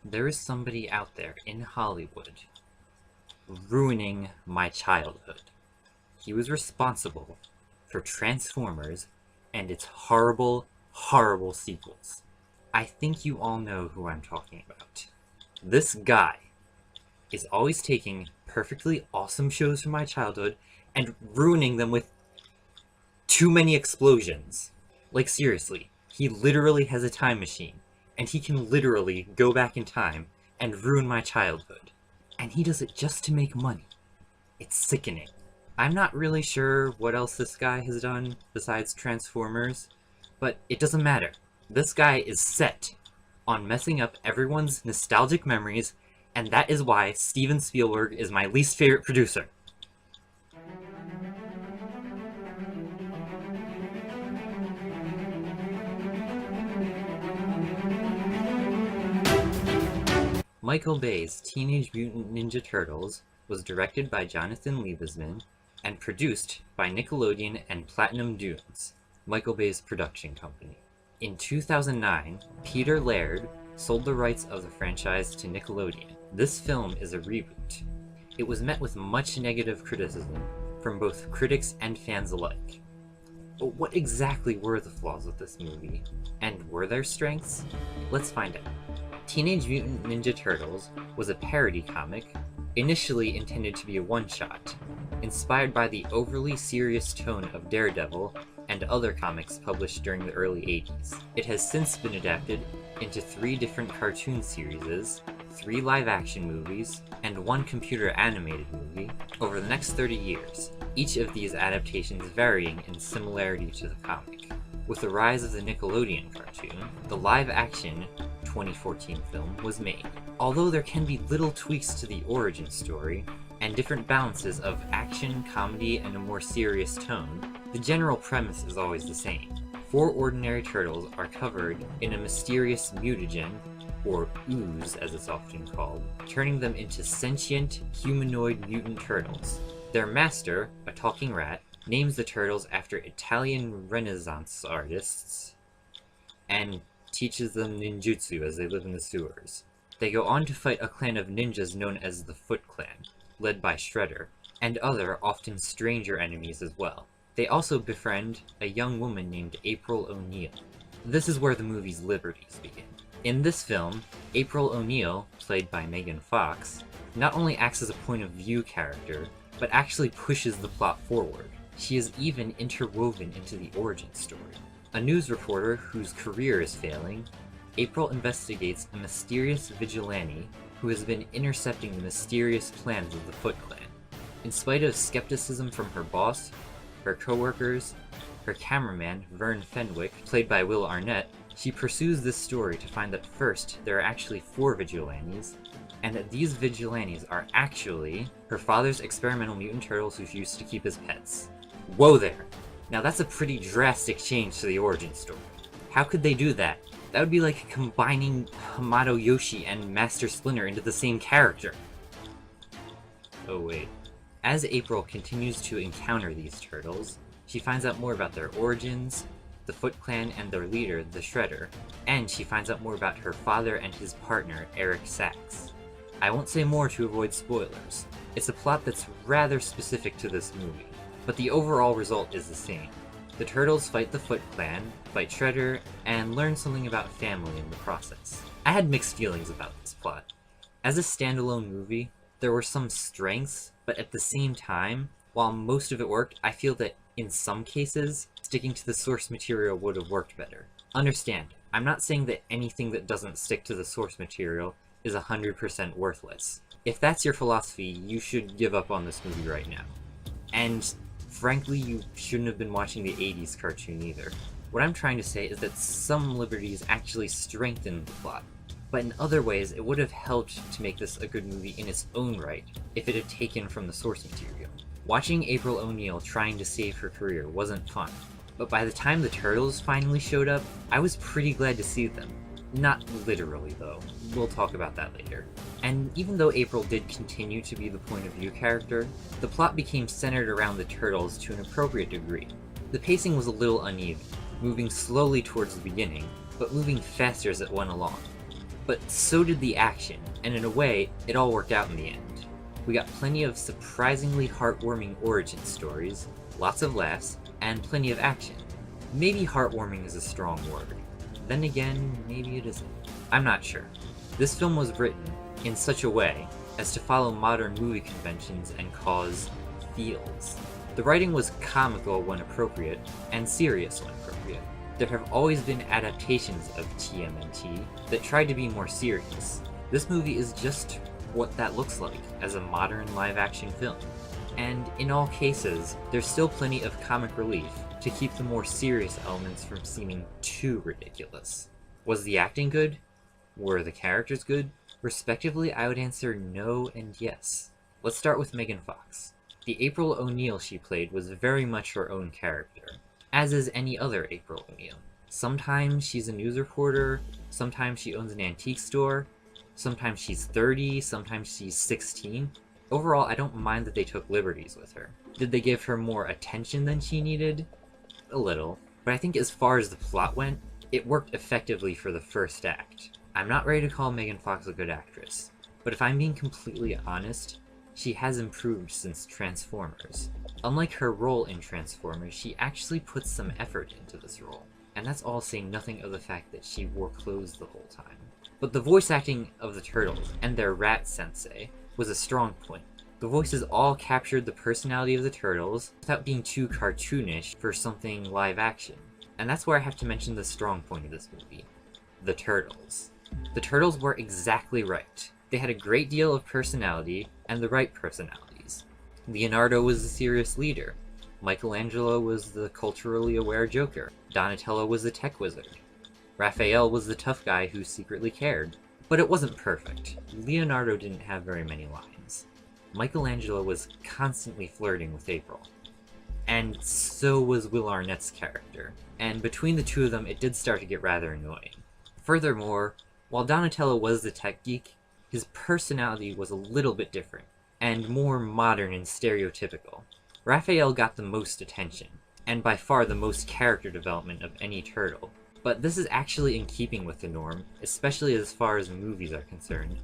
There is somebody out there in Hollywood ruining my childhood. He was responsible for Transformers and its horrible, horrible sequels. I think you all know who I'm talking about. This guy is always taking perfectly awesome shows from my childhood and ruining them with too many explosions. Like, seriously, he literally has a time machine, and he can literally go back in time and ruin my childhood. And he does it just to make money. It's sickening. I'm not really sure what else this guy has done besides Transformers, but it doesn't matter. This guy is set on messing up everyone's nostalgic memories, and that is why Steven Spielberg is my least favorite producer. Michael Bay's Teenage Mutant Ninja Turtles was directed by Jonathan Liebesman and produced by Nickelodeon and Platinum Dunes, Michael Bay's production company. In 2009, Peter Laird sold the rights of the franchise to Nickelodeon. This film is a reboot. It was met with much negative criticism from both critics and fans alike. But what exactly were the flaws of this movie? And were there strengths? Let's find out. Teenage Mutant Ninja Turtles was a parody comic, initially intended to be a one-shot, inspired by the overly serious tone of Daredevil and other comics published during the early 80s. It has since been adapted into 3 different cartoon series, 3 live-action movies, and 1 computer-animated movie over the next 30 years, each of these adaptations varying in similarity to the comic. With the rise of the Nickelodeon cartoon, the live-action 2014 film was made. Although there can be little tweaks to the origin story, and different balances of action, comedy, and a more serious tone, the general premise is always the same. 4 ordinary turtles are covered in a mysterious mutagen, or ooze as it's often called, turning them into sentient, humanoid mutant turtles. Their master, a talking rat, names the turtles after Italian Renaissance artists, and teaches them ninjutsu as they live in the sewers. They go on to fight a clan of ninjas known as the Foot Clan, led by Shredder, and other, often stranger enemies as well. They also befriend a young woman named April O'Neil. This is where the movie's liberties begin. In this film, April O'Neil, played by Megan Fox, not only acts as a point-of-view character, but actually pushes the plot forward. She is even interwoven into the origin story. A news reporter whose career is failing, April investigates a mysterious vigilante who has been intercepting the mysterious plans of the Foot Clan. In spite of skepticism from her boss, her co-workers, her cameraman, Vern Fenwick, played by Will Arnett, she pursues this story to find that first, there are actually 4 vigilantes, and that these vigilantes are actually her father's experimental mutant turtles who she used to keep as pets. Whoa there! Now that's a pretty drastic change to the origin story. How could they do that? That would be like combining Hamato Yoshi and Master Splinter into the same character. Oh wait. As April continues to encounter these turtles, she finds out more about their origins, the Foot Clan and their leader, the Shredder, and she finds out more about her father and his partner, Eric Sachs. I won't say more to avoid spoilers. It's a plot that's rather specific to this movie, but the overall result is the same. The turtles fight the Foot Clan, fight Shredder, and learn something about family in the process. I had mixed feelings about this plot. As a standalone movie, there were some strengths, but at the same time, while most of it worked, I feel that in some cases, sticking to the source material would have worked better. Understand, I'm not saying that anything that doesn't stick to the source material is 100% worthless. If that's your philosophy, you should give up on this movie right now. And frankly, you shouldn't have been watching the 80s cartoon either. What I'm trying to say is that some liberties actually strengthen the plot, but in other ways it would have helped to make this a good movie in its own right if it had taken from the source material. Watching April O'Neil trying to save her career wasn't fun, but by the time the turtles finally showed up, I was pretty glad to see them. Not literally though, we'll talk about that later. And even though April did continue to be the point-of-view character, the plot became centered around the turtles to an appropriate degree. The pacing was a little uneven, moving slowly towards the beginning, but moving faster as it went along. but so did the action, and in a way, it all worked out in the end. We got plenty of surprisingly heartwarming origin stories, lots of laughs, and plenty of action. Maybe heartwarming is a strong word. Then again, maybe it isn't. I'm not sure. This film was written in such a way as to follow modern movie conventions and cause feels. The writing was comical when appropriate, and serious when appropriate. There have always been adaptations of TMNT that tried to be more serious. This movie is just what that looks like as a modern live-action film. And in all cases, there's still plenty of comic relief to keep the more serious elements from seeming too ridiculous. Was the acting good? Were the characters good? Respectively, I would answer no and yes. Let's start with Megan Fox. The April O'Neil she played was very much her own character, as is any other April O'Neil. Sometimes she's a news reporter, sometimes she owns an antique store, sometimes she's 30, sometimes she's 16. Overall, I don't mind that they took liberties with her. Did they give her more attention than she needed? A little. But I think as far as the plot went, it worked effectively for the first act. I'm not ready to call Megan Fox a good actress, but if I'm being completely honest, she has improved since Transformers. Unlike her role in Transformers, she actually puts some effort into this role, and that's all saying nothing of the fact that she wore clothes the whole time. But the voice acting of the Turtles and their rat sensei was a strong point. The voices all captured the personality of the Turtles without being too cartoonish for something live action. And that's where I have to mention the strong point of this movie. The Turtles. The Turtles were exactly right. They had a great deal of personality, and the right personalities. Leonardo was the serious leader. Michelangelo was the culturally aware Joker. Donatello was the tech wizard. Raphael was the tough guy who secretly cared. But it wasn't perfect. Leonardo didn't have very many lines. Michelangelo was constantly flirting with April. And so was Will Arnett's character. And between the two of them, it did start to get rather annoying. Furthermore, while Donatello was the tech geek, his personality was a little bit different, and more modern and stereotypical. Raphael got the most attention, and by far the most character development of any turtle. But this is actually in keeping with the norm, especially as far as the movies are concerned,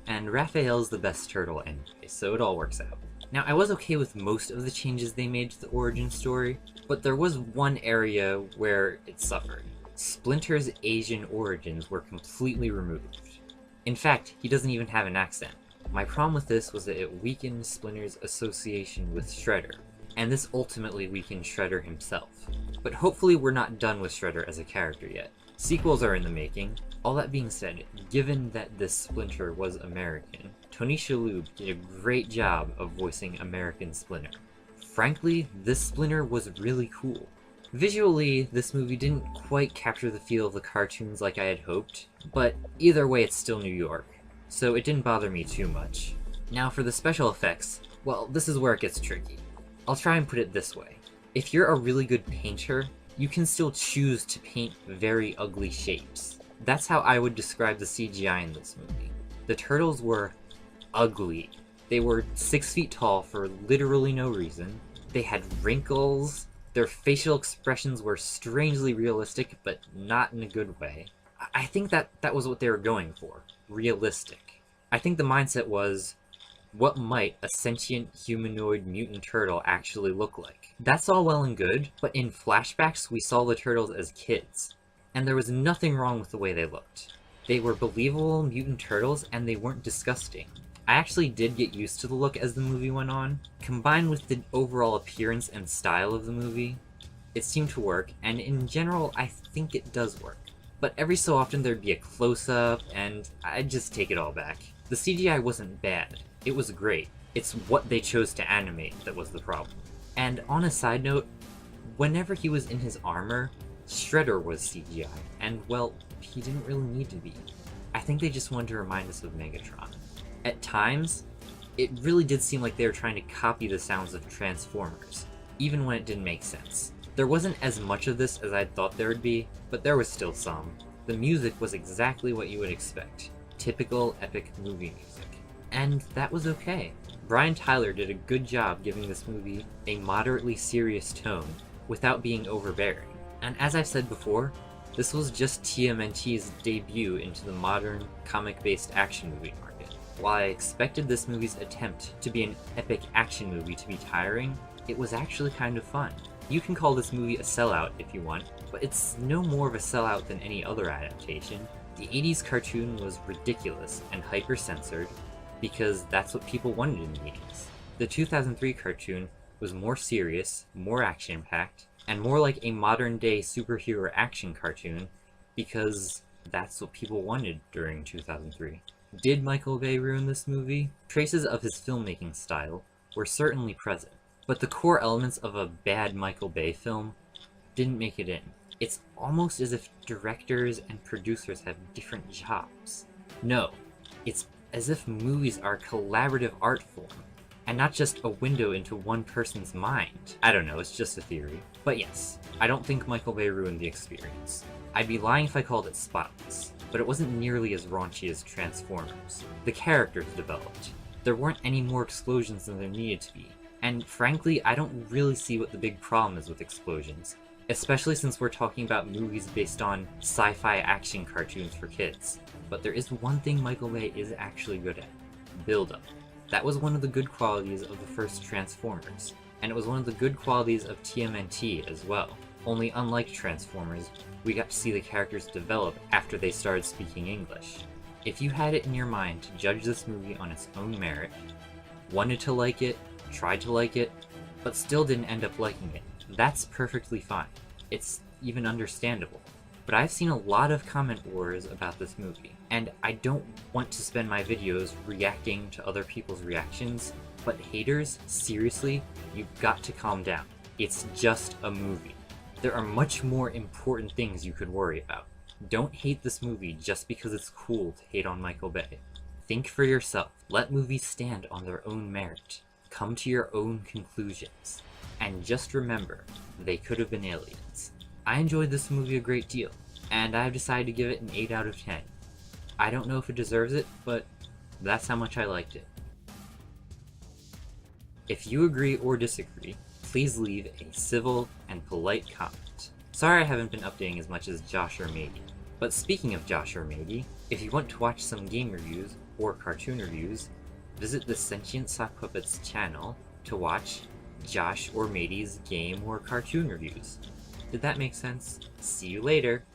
and Raphael's the best turtle anyway, so it all works out. Now, I was okay with most of the changes they made to the origin story, but there was one area where it suffered. Splinter's Asian origins were completely removed. In fact, he doesn't even have an accent. My problem with this was that it weakened Splinter's association with Shredder, and this ultimately weakened Shredder himself. But hopefully we're not done with Shredder as a character yet. Sequels are in the making. All that being said, given that this Splinter was American, Tony Shalhoub did a great job of voicing American Splinter. Frankly, this Splinter was really cool. Visually, this movie didn't quite capture the feel of the cartoons like I had hoped, but either way it's still New York, so it didn't bother me too much. Now for the special effects, well, this is where it gets tricky. I'll try and put it this way. If you're a really good painter, you can still choose to paint very ugly shapes. That's how I would describe the CGI in this movie. The turtles were ugly. They were 6 feet tall for literally no reason. They had wrinkles. Their facial expressions were strangely realistic, but not in a good way. I think that was what they were going for. Realistic. I think the mindset was, what might a sentient humanoid mutant turtle actually look like? That's all well and good, but in flashbacks we saw the turtles as kids, and there was nothing wrong with the way they looked. They were believable mutant turtles, and they weren't disgusting. I actually did get used to the look as the movie went on. Combined with the overall appearance and style of the movie, it seemed to work, and in general, I think it does work. But every so often there'd be a close-up, and I'd just take it all back. The CGI wasn't bad. It was great. It's what they chose to animate that was the problem. And on a side note, whenever he was in his armor, Shredder was CGI, and well, he didn't really need to be. I think they just wanted to remind us of Megatron. At times, it really did seem like they were trying to copy the sounds of Transformers, even when it didn't make sense. There wasn't as much of this as I thought there would be, but there was still some. The music was exactly what you would expect. Typical epic movie music. And that was okay. Brian Tyler did a good job giving this movie a moderately serious tone without being overbearing. And as I've said before, This was just TMNT's debut into the modern, comic-based action movie market. While I expected this movie's attempt to be an epic action movie to be tiring, it was actually kind of fun. You can call this movie a sellout if you want, but it's no more of a sellout than any other adaptation. The 80s cartoon was ridiculous and hyper-censored because that's what people wanted in the 80s. The 2003 cartoon was more serious, more action-packed, and more like a modern-day superhero action cartoon because that's what people wanted during 2003. Did Michael Bay ruin this movie? Traces of his filmmaking style were certainly present, but the core elements of a bad Michael Bay film didn't make it in. It's almost as if directors and producers have different jobs. No, it's as if movies are a collaborative art form, and not just a window into one person's mind. I don't know, it's just a theory. But yes, I don't think Michael Bay ruined the experience. I'd be lying if I called it spotless, but it wasn't nearly as raunchy as Transformers. The characters developed. There weren't any more explosions than there needed to be. And frankly, I don't really see what the big problem is with explosions, especially since we're talking about movies based on sci-fi action cartoons for kids. But there is one thing Michael Bay is actually good at: build-up. That was one of the good qualities of the first Transformers, and it was one of the good qualities of TMNT as well. Only unlike Transformers, we got to see the characters develop after they started speaking English. If you had it in your mind to judge this movie on its own merit, wanted to like it, tried to like it, but still didn't end up liking it, that's perfectly fine. It's even understandable. But I've seen a lot of comment wars about this movie, and I don't want to spend my videos reacting to other people's reactions, but haters, seriously, you've got to calm down. It's just a movie. There are much more important things you could worry about. Don't hate this movie just because it's cool to hate on Michael Bay. Think for yourself. Let movies stand on their own merit. Come to your own conclusions. And just remember, they could have been aliens. I enjoyed this movie a great deal, and I've decided to give it an 8 out of 10. I don't know if it deserves it, but that's how much I liked it. If you agree or disagree, please leave a civil and polite comment. Sorry I haven't been updating as much as Josh or Mady. But speaking of Josh or Mady, if you want to watch some game reviews or cartoon reviews, visit the Sentient Sock Puppets channel to watch Josh or Mady's game or cartoon reviews. Did that make sense? See you later!